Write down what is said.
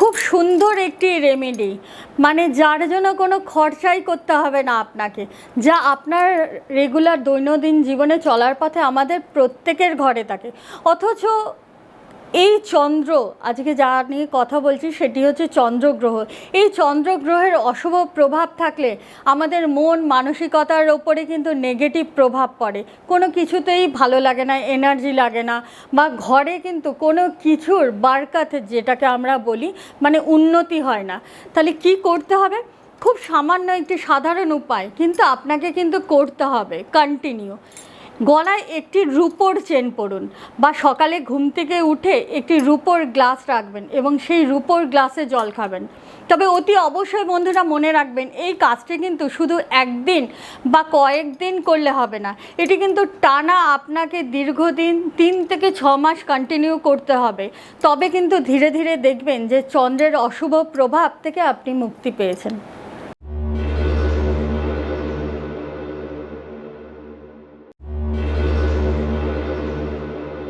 খুব সুন্দর একটি রেমেডি, মানে যার জন্য কোনো খরচাই করতে হবে না আপনাকে, যা আপনার রেগুলার দৈনন্দিন জীবনে চলার পথে আমাদের প্রত্যেকের ঘরে থাকে। অথচ এই চন্দ্র, আজকে যা নিয়ে কথা বলছি সেটি হচ্ছে চন্দ্রগ্রহ। এই চন্দ্রগ্রহের অশুভ প্রভাব থাকলে আমাদের মন মানসিকতার ওপরে কিন্তু নেগেটিভ প্রভাব পড়ে, কোনো কিছুতেই ভালো লাগে না, এনার্জি লাগে না, বা ঘরে কিন্তু কোনো কিছুর বারকাত যেটাকে আমরা বলি, মানে উন্নতি হয় না। তাহলে কি করতে হবে? খুব সামান্য একটি সাধারণ উপায়, কিন্তু আপনাকে কিন্তু করতে হবে কন্টিনিউ। গলায় একটি রূপোর চেন পরুন, বা সকালে ঘুম থেকে উঠে একটি রূপোর গ্লাস রাখবেন এবং সেই রূপোর গ্লাসে জল খাবেন। তবে অতি অবশ্যই বন্ধুরা মনে রাখবেন, এই কাজটি কিন্তু শুধু একদিন বা কয়েকদিন করলে হবে না, এটি কিন্তু টানা আপনাকে দীর্ঘদিন 3 থেকে 6 মাস কন্টিনিউ করতে হবে। তবে কিন্তু ধীরে ধীরে দেখবেন যে চন্দ্রের অশুভ প্রভাব থেকে আপনি মুক্তি পেয়েছেন।